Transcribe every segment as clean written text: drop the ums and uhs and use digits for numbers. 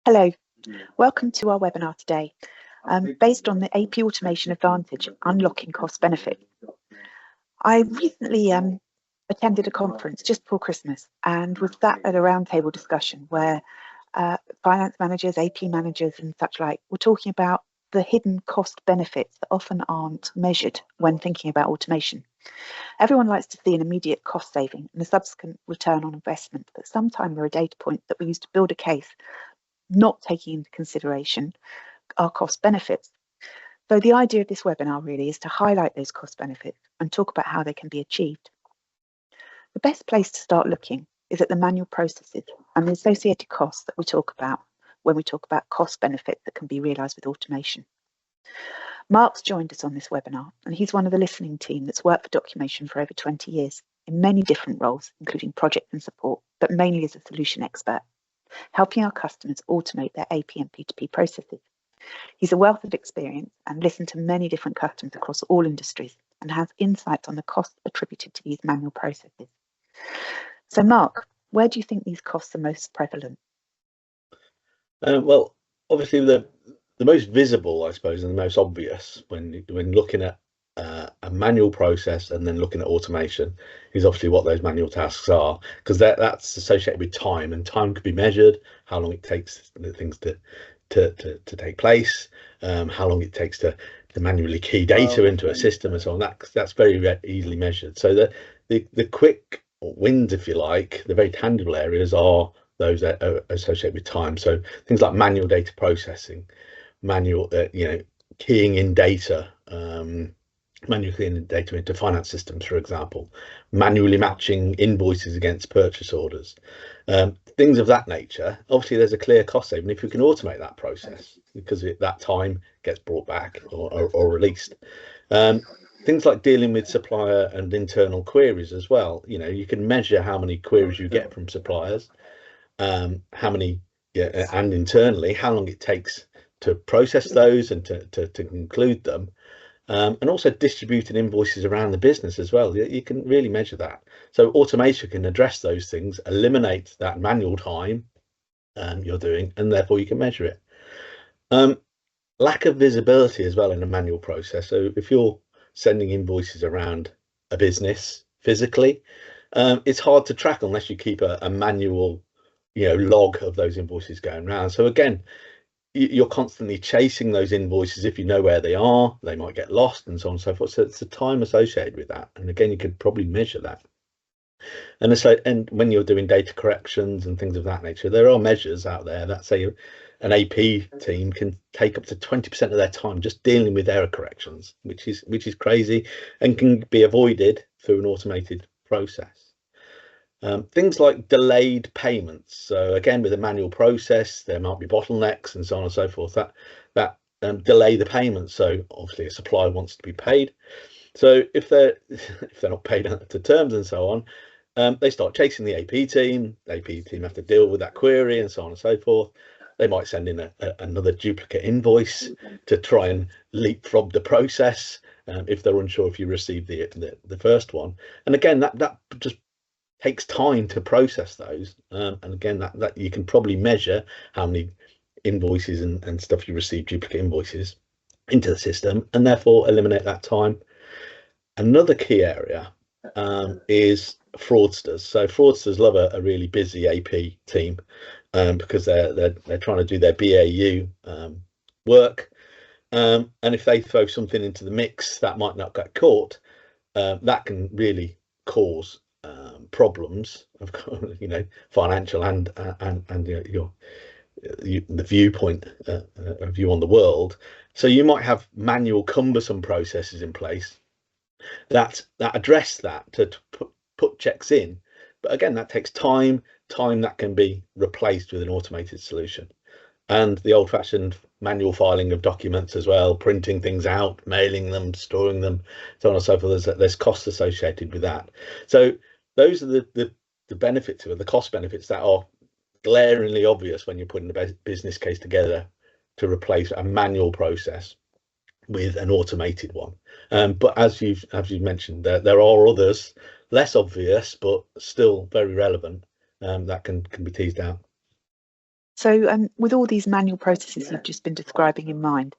Hello, welcome to our webinar today, based on the AP Automation Advantage, Unlocking Cost Benefit. I recently attended a conference just before Christmas and was sat at a roundtable discussion where finance managers, AP managers and such like were talking about the hidden cost benefits that often aren't measured when thinking about automation. Everyone likes to see an immediate cost saving and a subsequent return on investment, but sometimes there are data points that we use to build a case not taking into consideration our cost benefits. So the idea of this webinar really is to highlight those cost benefits and talk about how they can be achieved. The best place to start looking is at the manual processes and the associated costs that we talk about when we talk about cost benefits that can be realised with automation. Mark's joined us on this webinar, and he's one of the listening team that's worked for Documation for over 20 years in many different roles, including project and support, but mainly as a solution expert, helping our customers automate their AP and P2P processes. He's a wealth of experience and listened to many different customers across all industries and has insights on the costs attributed to these manual processes. So Mark, where do you think these costs are most prevalent? Well, obviously the most visible, I suppose, and the most obvious when looking at a manual process and then looking at automation is obviously what those manual tasks are, because that's associated with time, and time could be measured, how long it takes the things to take place, how long it takes to manually key data into a system and so on. That's very easily measured. So the quick wins, if you like, the very tangible areas are those that are associated with time. So things like manual data processing, manual keying in data, manually keying in data into finance systems, for example, manually matching invoices against purchase orders, things of that nature. Obviously there's a clear cost saving if you can automate that process, because that time gets brought back or released. Things like dealing with supplier and internal queries as well. You can measure how many queries you get from suppliers, how many, and internally how long it takes to process those and to conclude them, and also distributing invoices around the business as well. You can really measure that. So automation can address those things, eliminate that manual time you're doing, and therefore you can measure it. Lack of visibility as well in a manual process. So if you're sending invoices around a business physically, it's hard to track unless you keep a manual log of those invoices going around. So again, you're constantly chasing those invoices. If you know where they are, they might get lost and so on and so forth. So it's the time associated with that, and again, you could probably measure that. And when you're doing data corrections and things of that nature, there are measures out there that say an AP team can take up to 20% of their time just dealing with error corrections, which is crazy and can be avoided through an automated process. Things like delayed payments. So again, with a manual process, there might be bottlenecks and so on and so forth that delay the payments. So obviously a supplier wants to be paid. So if they're not paid to terms and so on, they start chasing the AP team. The AP team have to deal with that query and so on and so forth. They might send in another duplicate invoice to try and leapfrog the process if they're unsure if you received the first one. And again, that just takes time to process those, and again that you can probably measure how many invoices and stuff you receive, duplicate invoices, into the system, and therefore eliminate that time. Another key area is fraudsters. So fraudsters love a really busy AP team because they're trying to do their BAU work, and if they throw something into the mix that might not get caught, that can really cause problems of financial and the viewpoint of view on the world. So you might have manual cumbersome processes in place that address that to put checks in, but again that takes time that can be replaced with an automated solution. And the old-fashioned manual filing of documents as well, printing things out, mailing them, storing them, so on and so forth. There's costs associated with that. So those are the benefits of it, the cost benefits that are glaringly obvious when you're putting the business case together to replace a manual process with an automated one. But as you've mentioned, there are others less obvious but still very relevant that can be teased out. So with all these manual processes you've just been describing in mind,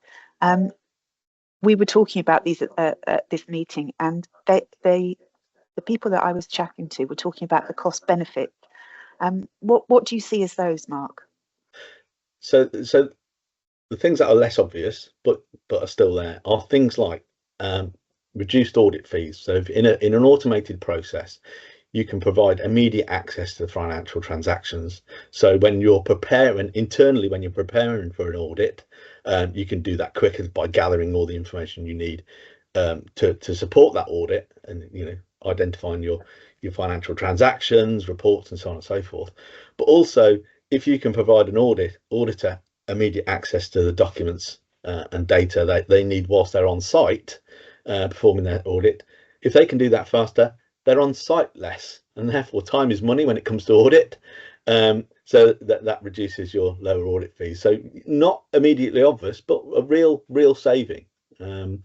we were talking about these at this meeting, and the people that I was chatting to were talking about the cost benefit. What do you see as those, Mark? So the things that are less obvious but are still there are things like reduced audit fees. So if in an automated process, you can provide immediate access to the financial transactions. So when you're preparing internally, when you're preparing for an audit, you can do that quicker by gathering all the information you need to support that audit, and identifying your financial transactions, reports, and so on and so forth. But also, if you can provide an auditor immediate access to the documents and data that they need whilst they're on site performing their audit, if they can do that faster, they're on site less, and therefore time is money when it comes to audit. So that reduces your lower audit fees. So not immediately obvious, but a real saving. A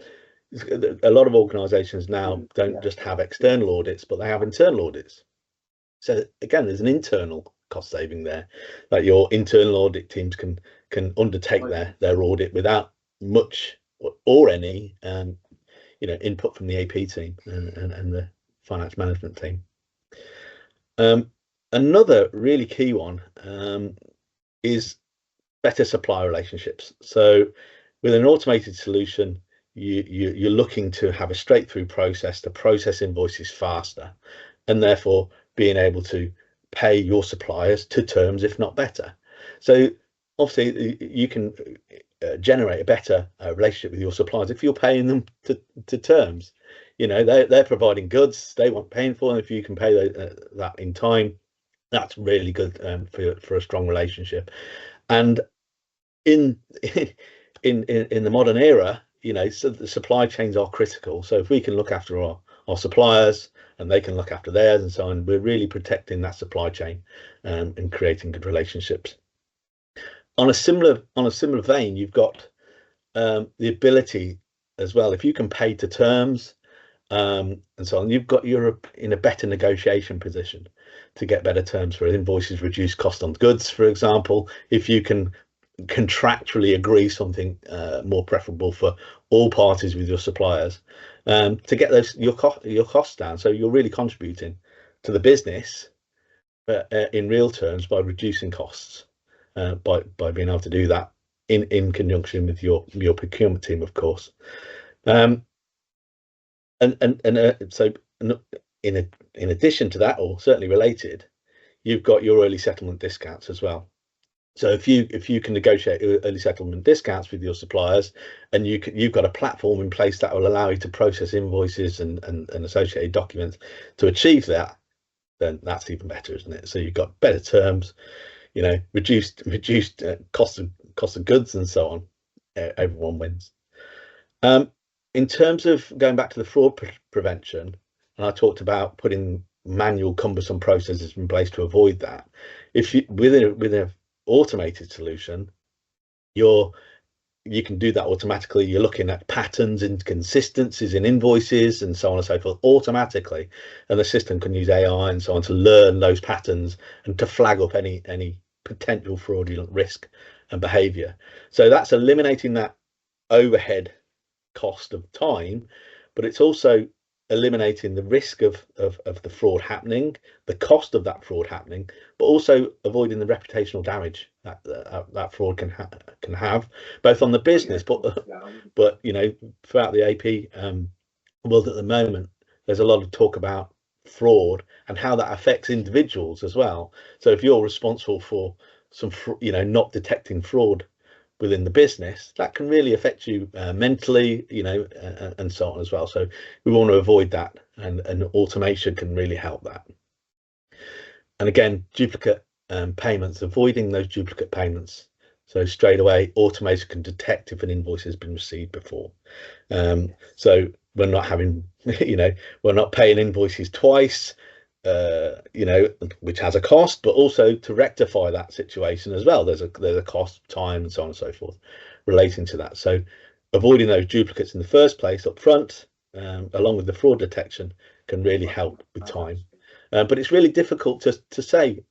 lot of organizations now don't just have external audits, but they have internal audits. So again, there's an internal cost saving there, that your internal audit teams can undertake their audit without much or any input from the AP team and the finance management team. Another really key one is better supplier relationships. So with an automated solution, you're looking to have a straight through process to process invoices faster, and therefore being able to pay your suppliers to terms, if not better. So obviously you can generate a better relationship with your suppliers if you're paying them to terms. They're providing goods, they want paying for them. If you can pay that in time, that's really good for a strong relationship. And in the modern era, so the supply chains are critical. So if we can look after our suppliers and they can look after theirs and so on, we're really protecting that supply chain and creating good relationships. On a similar vein, you've got the ability as well, if you can pay to terms and so on, you're in a better negotiation position to get better terms for invoices, reduce cost on goods, for example. If you can contractually agree something more preferable for all parties with your suppliers, to get your costs down, so you're really contributing to the business in real terms by reducing costs, by being able to do that in conjunction with your procurement team, of course. So in addition to that, or certainly related, you've got your early settlement discounts as well. So if you can negotiate early settlement discounts with your suppliers, and you've got a platform in place that will allow you to process invoices and associated documents to achieve that, then that's even better, isn't it? So you've got better terms, reduced cost of goods and so on. Everyone wins. In terms of going back to the fraud prevention, and I talked about putting manual cumbersome processes in place to avoid that. If you with a automated solution, you can do that automatically. You're looking at patterns, inconsistencies in invoices and so on and so forth automatically, and the system can use AI and so on to learn those patterns and to flag up any potential fraudulent risk and behavior. So that's eliminating that overhead cost of time, but it's also eliminating the risk of the fraud happening, the cost of that fraud happening, but also avoiding the reputational damage that fraud can have, both on the business, but throughout the AP world at the moment, there's a lot of talk about fraud and how that affects individuals as well. So if you're responsible for some not detecting fraud within the business, that can really affect you mentally, and so on as well. So we want to avoid that, and automation can really help that. And again, duplicate payments, avoiding those duplicate payments. So straight away, automation can detect if an invoice has been received before. So we're not having, we're not paying invoices twice, which has a cost, but also to rectify that situation as well, there's a cost, time, and so on and so forth relating to that. So avoiding those duplicates in the first place up front, along with the fraud detection, can really help with time. But it's really difficult to say,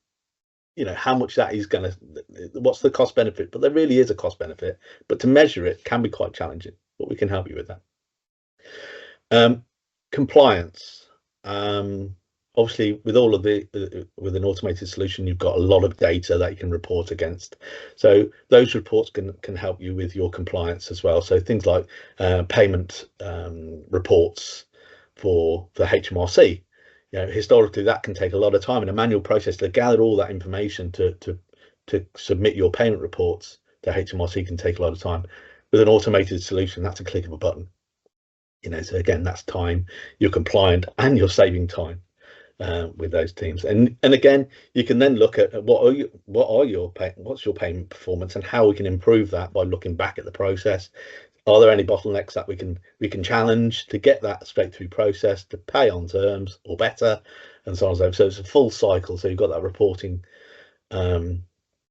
how much that is going to, what's the cost benefit, but there really is a cost benefit, but to measure it can be quite challenging, but we can help you with that. Compliance. Obviously, with all of with an automated solution, you've got a lot of data that you can report against. So those reports can help you with your compliance as well. So things like payment reports for HMRC. Historically, that can take a lot of time in a manual process to gather all that information to submit your payment reports to HMRC can take a lot of time. With an automated solution, that's a click of a button. So again, that's time, you're compliant and you're saving time with those teams. And again, you can then look at what's your payment performance and how we can improve that by looking back at the process. Are there any bottlenecks that we can challenge to get that straight through process to pay on terms or better, and so on and so forth. So it's a full cycle. So you've got that reporting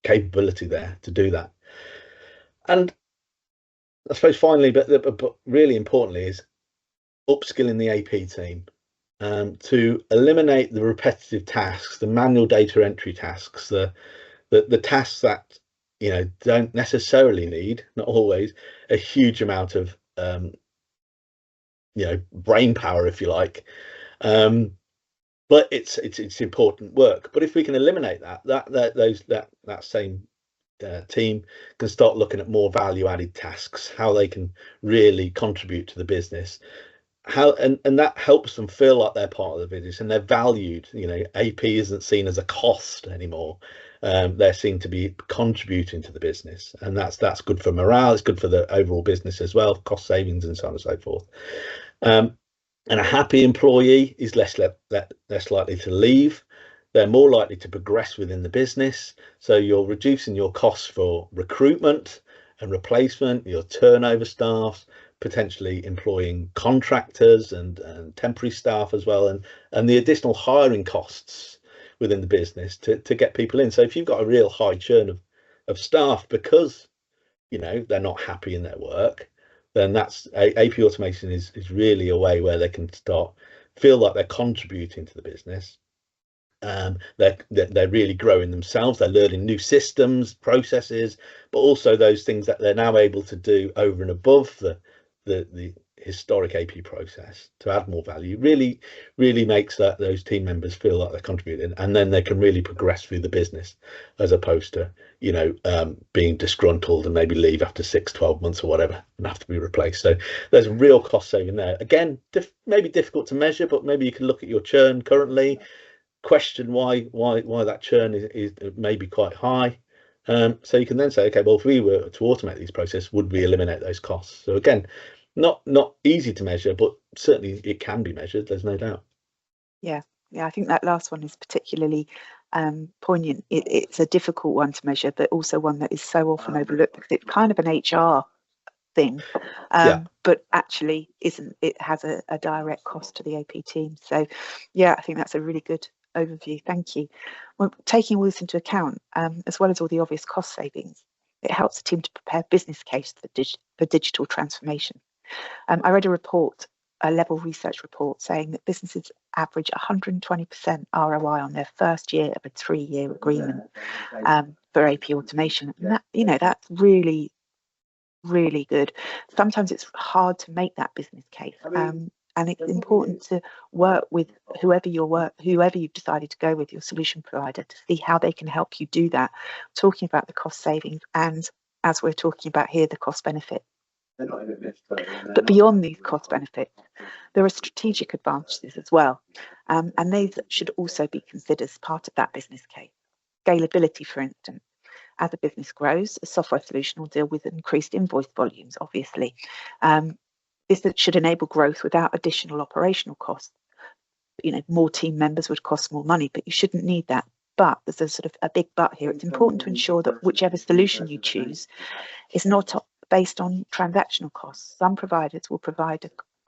capability there to do that. And I suppose finally, but really importantly, is upskilling the AP team to eliminate the repetitive tasks, the manual data entry tasks, the tasks that don't necessarily need, not always, a huge amount of brain power, if you like, but it's important work. But if we can eliminate that same team can start looking at more value-added tasks, how they can really contribute to the business, and that helps them feel like they're part of the business and they're valued. AP isn't seen as a cost anymore. They're seen to be contributing to the business, and that's good for morale. It's good for the overall business as well, cost savings and so on and so forth. And a happy employee is less likely to leave. They're more likely to progress within the business. So you're reducing your costs for recruitment and replacement, your turnover staff, potentially employing contractors and temporary staff as well, and the additional hiring costs within the business to get people in. So if you've got a real high churn of staff because they're not happy in their work, then that's AP automation is really a way where they can start feel like they're contributing to the business. They're really growing themselves. They're learning new systems, processes, but also those things that they're now able to do over and above the historic AP process to add more value. Really makes those team members feel like they're contributing, and then they can really progress through the business, as opposed to being disgruntled and maybe leave after 6-12 months or whatever and have to be replaced. So there's a real cost saving there. Again, maybe difficult to measure, but maybe you can look at your churn currently, question why that churn is maybe quite high. So you can then say, okay, well, if we were to automate these processes, would we eliminate those costs? So again, not easy to measure, but certainly it can be measured. There's no doubt. Yeah, I think that last one is particularly poignant. It's a difficult one to measure, but also one that is so often overlooked because it's kind of an HR thing, but actually isn't. It has a direct cost to the AP team. So yeah, I think that's a really good overview. Thank you. Well, taking all this into account, as well as all the obvious cost savings, it helps the team to prepare business case for digital transformation. I read a level research report saying that businesses average 120% ROI on their first year of a 3-year agreement for AP automation. And that's really, really good. Sometimes it's hard to make that business case. And it's important to work with whoever you've decided to go with, your solution provider, to see how they can help you do that, talking about the cost savings and, as we're talking about here, the cost benefit. But beyond these cost benefits, there are strategic advantages as well, and these should also be considered as part of that business case. Scalability, for instance. As a business grows, a software solution will deal with increased invoice volumes, obviously. This should enable growth without additional operational costs. More team members would cost more money, but you shouldn't need that. But there's a sort of a big but here. It's important to ensure that whichever solution you choose is not based on transactional costs. Some providers will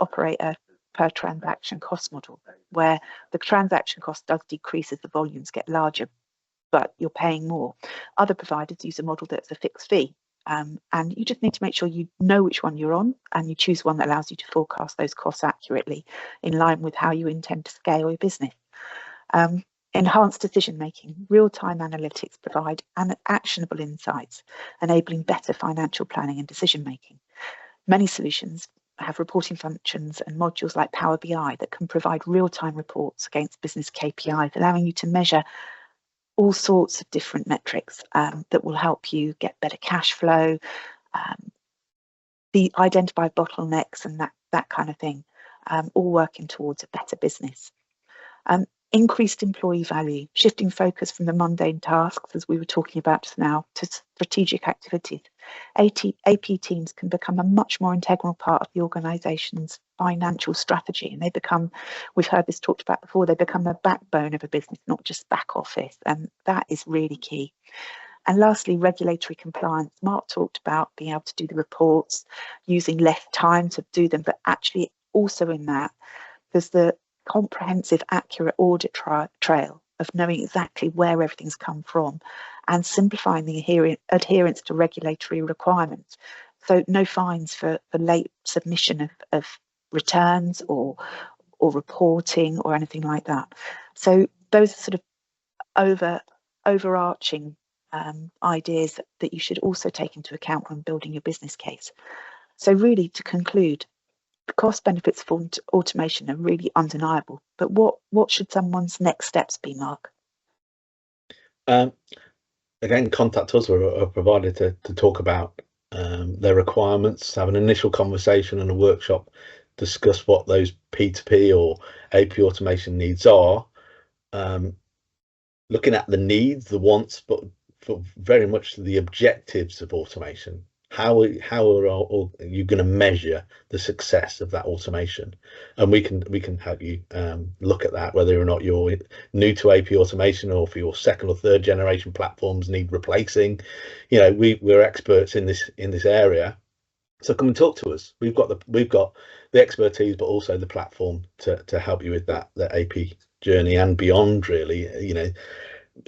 operate a per transaction cost model, where the transaction cost does decrease as the volumes get larger, but you're paying more. Other providers use a model that's a fixed fee. And you just need to make sure you know which one you're on, and you choose one that allows you to forecast those costs accurately in line with how you intend to scale your business. Enhanced decision making. Real-time analytics provide actionable insights, enabling better financial planning and decision making. Many solutions have reporting functions and modules like Power BI that can provide real-time reports against business KPIs, allowing you to measure all sorts of different metrics that will help you get better cash flow, identify bottlenecks and that kind of thing, all working towards a better business. Increased employee value, shifting focus from the mundane tasks, as we were talking about just now, to strategic activities. AP teams can become a much more integral part of the organisation's financial strategy, and they become, we've heard this talked about before, they become the backbone of a business, not just back office, and that is really key. And lastly, regulatory compliance. Mark talked about being able to do the reports, using less time to do them, but actually also in that, there's the comprehensive, accurate audit trail of knowing exactly where everything's come from and simplifying the adherence to regulatory requirements. So no fines for late submission of returns or reporting or anything like that. So those are sort of overarching ideas that you should also take into account when building your business case. So really, to conclude, the cost benefits of automation are really undeniable, but what should someone's next steps be, Mark? Again, contact us. We're a provider to talk about their requirements, have an initial conversation and a workshop, discuss what those P2P or AP automation needs are, looking at the needs, the wants, but for very much the objectives of automation. How are you going to measure the success of that automation? And we can help you look at that, whether or not you're new to AP automation or for your second or third generation platforms need replacing. You know, we're experts in this area, so come and talk to us. We've got the expertise, but also the platform to help you with the AP journey and beyond. Really, you know,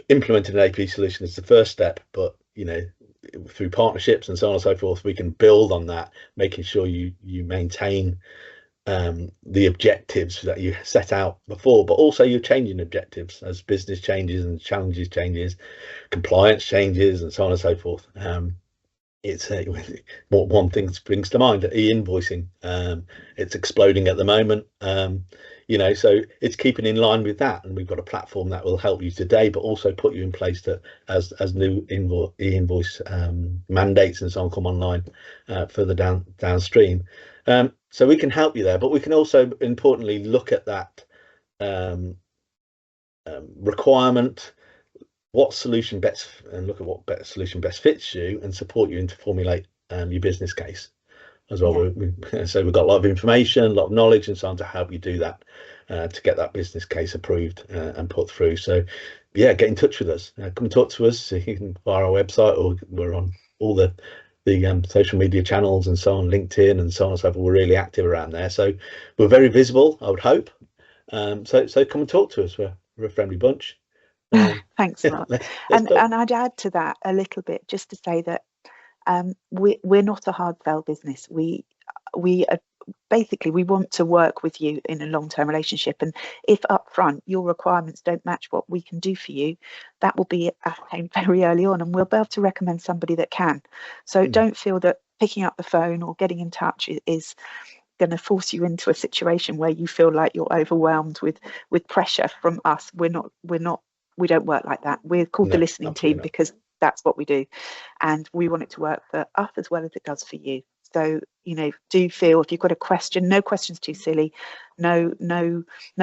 implementing an AP solution is the first step, but you know, through partnerships and so on and so forth, we can build on that, making sure you maintain the objectives that you set out before, but also you're changing objectives as business changes and challenges changes, compliance changes, and so on and so forth. It's one thing that springs to mind, e-invoicing. It's exploding at the moment. You know, so it's keeping in line with that, and we've got a platform that will help you today, but also put you in place to as new e-invoice mandates and so on come online further downstream. So we can help you there, but we can also importantly look at that requirement, what solution best, and look at what better solution best fits you, and support you to formulate your business case as well. Yeah. So we've got a lot of information, a lot of knowledge and so on to help you do that, to get that business case approved and put through. So yeah, get in touch with us. Come and talk to us. You can via our website, or we're on all the social media channels and so on, LinkedIn and so on and so forth. We're really active around there, so we're very visible, I would hope. So come and talk to us. We're a friendly bunch. Thanks, Mark. And I'd add to that a little bit, just to say that we're not a hard sell business. We basically we want to work with you in a long-term relationship, and if upfront your requirements don't match what we can do for you, that will be ascertained very early on, and we'll be able to recommend somebody that can. So don't feel that picking up the phone or getting in touch is going to force you into a situation where you feel like you're overwhelmed with pressure from us. We don't work like that. We're called the listening team because that's what we do, and we want it to work for us as well as it does for you. So, you know, do feel if you've got a question, no questions too silly, no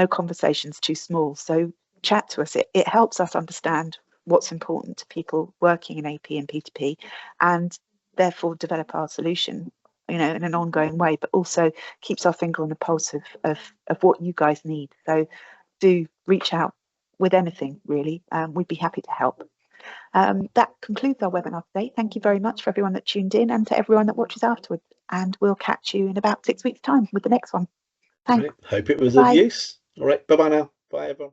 conversations too small. So chat to us. It helps us understand what's important to people working in AP and P2P, and therefore develop our solution, you know, in an ongoing way, but also keeps our finger on the pulse of what you guys need. So do reach out with anything, really. We'd be happy to help. That concludes our webinar today. Thank you very much for everyone that tuned in, and to everyone that watches afterwards. And we'll catch you in about 6 weeks' time with the next one. Thanks. Hope it was of use. All right. Bye-bye now. Bye, everyone.